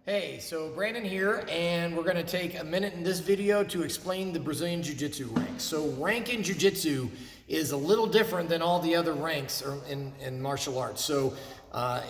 Hey, so Brandon here, and we're going to take a minute in this video to explain the Brazilian Jiu-Jitsu rank. So rank in Jiu-Jitsu is a little different than all the other ranks in martial arts. So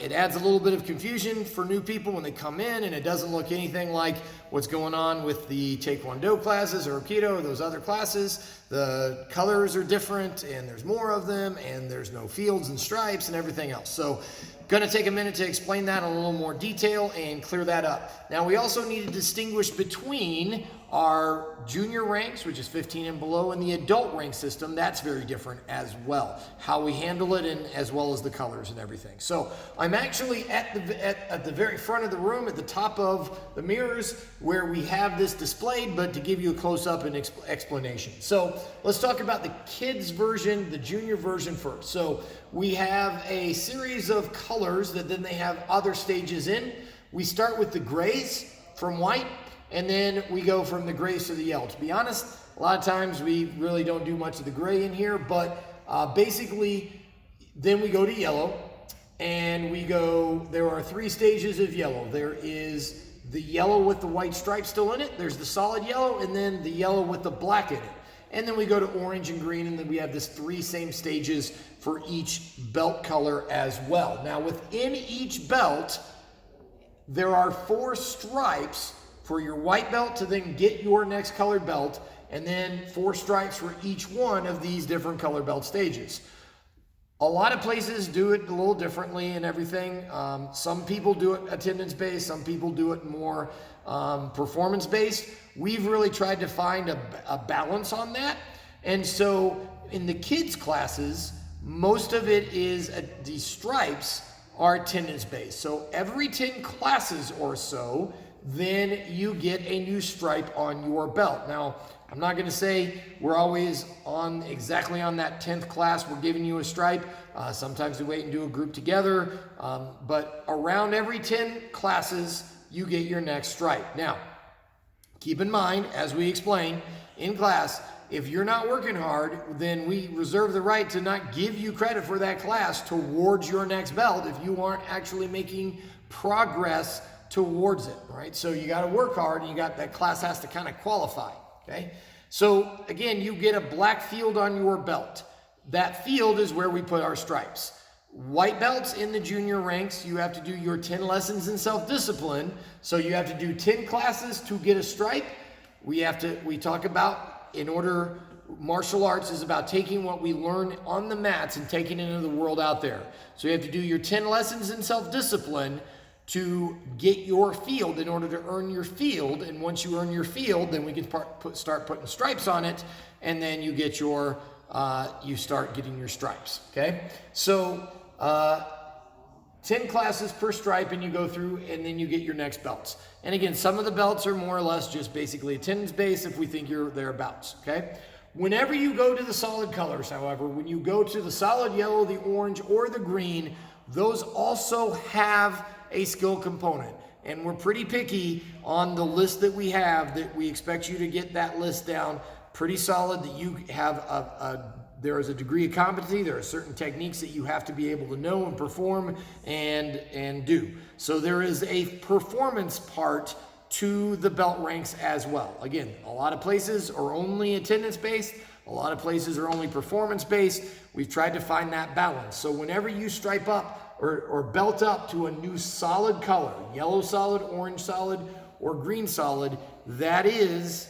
it adds a little bit of confusion for new people when they come in, and it doesn't look anything like what's going on with the Taekwondo classes or Aikido or those other classes. The colors are different, and there's more of them, and there's no fields and stripes and everything else. So going to take a minute to explain that in a little more detail and clear that up. Now, we also need to distinguish between our junior ranks, which is 15 and below, and the adult rank system. That's very different as well, how we handle it, and as well as the colors and everything. So I'm actually at the very front of the room, at the top of the mirrors, where we have this displayed, but to give you a close-up and explanation. So let's talk about the kids version, the junior version first. So we have a series of colors that then they have other stages in. We start with the grays from white, and then we go from the grays to the yellow. To be honest, a lot of times we really don't do much of the gray in here, but basically then we go to yellow, and there are 3 stages of yellow. There is the yellow with the white stripe still in it, there's the solid yellow, and then the yellow with the black in it. And then we go to orange and green, and then we have this 3 same stages for each belt color as well. Now within each belt, there are 4 stripes for your white belt to then get your next colored belt, and then 4 stripes for each one of these different color belt stages. A lot of places do it a little differently and everything. Some people do it attendance-based, some people do it more performance-based. We've really tried to find a balance on that. And so in the kids' classes, most of it is the stripes are attendance-based. So every 10 classes or so, then you get a new stripe on your belt. Now, I'm not going to say we're always exactly on that 10th class we're giving you a stripe. Sometimes we wait and do a group together, but around every 10 classes you get your next stripe. Now, keep in mind, as we explain in class, if you're not working hard, then we reserve the right to not give you credit for that class towards your next belt if you aren't actually making progress towards it, right? So you got to work hard, and that class has to kind of qualify, okay? So again, you get a black field on your belt. That field is where we put our stripes. White belts in the junior ranks, you have to do your 10 lessons in self-discipline. So you have to do 10 classes to get a stripe. We talk about, martial arts is about taking what we learn on the mats and taking it into the world out there. So you have to do your 10 lessons in self-discipline to get your field in order to earn your field. And once you earn your field, then we can start putting stripes on it, and then you get you start getting your stripes, okay? So 10 classes per stripe, and you go through, and then you get your next belts. And again, some of the belts are more or less just basically attendance-based if we think you're thereabouts, okay? Whenever you go to the solid colors, however, when you go to the solid yellow, the orange, or the green, those also have a skill component. And we're pretty picky on the list that we have, that we expect you to get that list down pretty solid, that you have there is a degree of competency. There are certain techniques that you have to be able to know and perform and do. So there is a performance part to the belt ranks as well. Again, a lot of places are only attendance-based. A lot of places are only performance-based. We've tried to find that balance. So whenever you stripe up or belt up to a new solid color, yellow solid, orange solid, or green solid, that is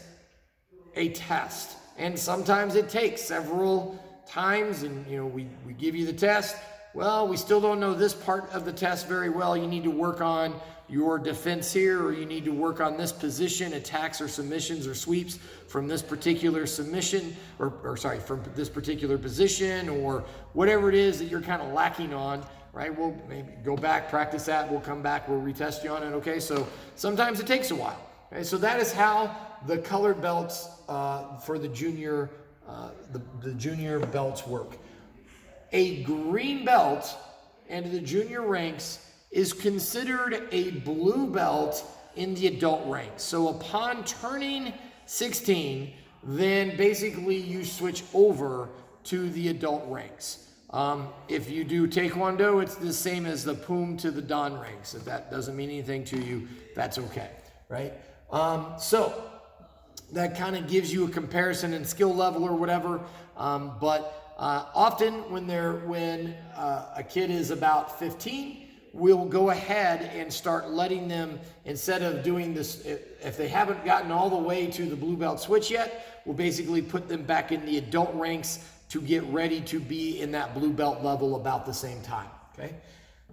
a test. And sometimes it takes several times, and we give you the test. Well, we still don't know this part of the test very well. You need to work on your defense here, or you need to work on this position, attacks or submissions or sweeps from this particular submission, from this particular position, or whatever it is that you're kind of lacking on, right? We'll maybe go back, practice that, we'll come back, we'll retest you on it, okay? So sometimes it takes a while, okay? So that is how the colored belts for the junior belts work. A green belt in the junior ranks is considered a blue belt in the adult ranks. So upon turning 16, then basically you switch over to the adult ranks. If you do Taekwondo, it's the same as the Poom to the Dan ranks. If that doesn't mean anything to you, that's okay, right? So that kind of gives you a comparison in skill level or whatever. Often when a kid is about 15, we'll go ahead and start letting them, instead of doing this, if they haven't gotten all the way to the blue belt switch yet, we'll basically put them back in the adult ranks to get ready to be in that blue belt level about the same time, okay?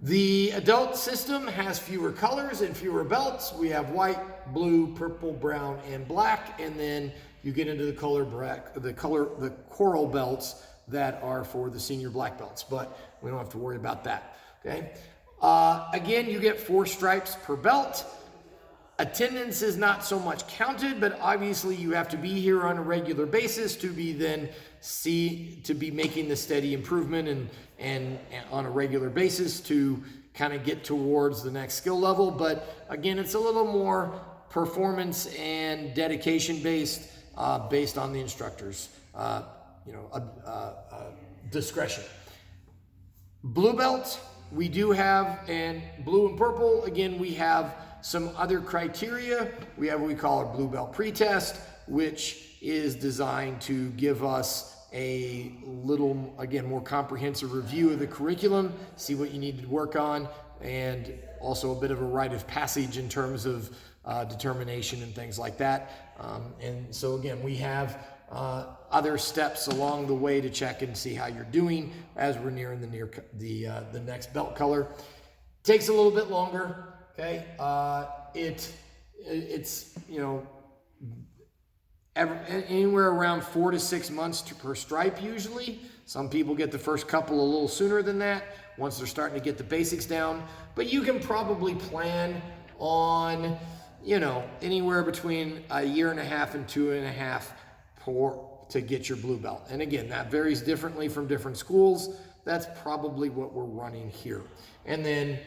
The adult system has fewer colors and fewer belts. We have white, blue, purple, brown, and black, and then you get into the coral belts that are for the senior black belts, but we don't have to worry about that, okay? Again, you get 4 stripes per belt. Attendance is not so much counted, but obviously you have to be here on a regular basis to be making the steady improvement and on a regular basis to kind of get towards the next skill level. But again, it's a little more performance and dedication based on the instructor's discretion. Blue belt, we do have, and blue and purple, again, we have some other criteria. We have what we call our blue belt pretest, which is designed to give us a little, again, more comprehensive review of the curriculum, see what you need to work on, and also a bit of a rite of passage in terms of determination and things like that. And so again, we have other steps along the way to check and see how you're doing as we're nearing the next belt color. Takes a little bit longer. Okay, it's anywhere around 4 to 6 months per stripe usually. Some people get the first couple a little sooner than that once they're starting to get the basics down. But you can probably plan on, anywhere between 1.5 years and 2.5 to get your blue belt. And again, that varies differently from different schools. That's probably what we're running here. And then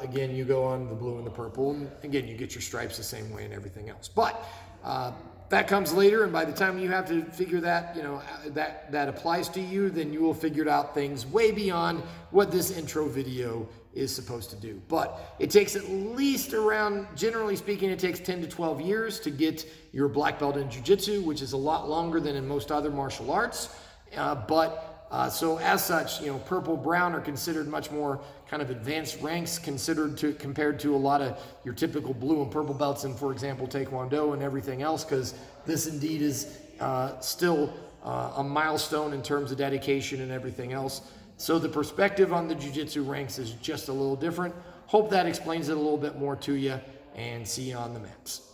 again, you go on the blue and the purple, and again, you get your stripes the same way and everything else. But that comes later, and by the time you have to figure that, that applies to you, then you will figure out things way beyond what this intro video is supposed to do. But it takes at least around, generally speaking, it takes 10 to 12 years to get your black belt in jiu-jitsu, which is a lot longer than in most other martial arts. So as such, purple, brown are considered much more kind of advanced ranks compared to a lot of your typical blue and purple belts in, for example, Taekwondo and everything else, because this indeed is still a milestone in terms of dedication and everything else. So the perspective on the jiu-jitsu ranks is just a little different. Hope that explains it a little bit more to you, and see you on the mats.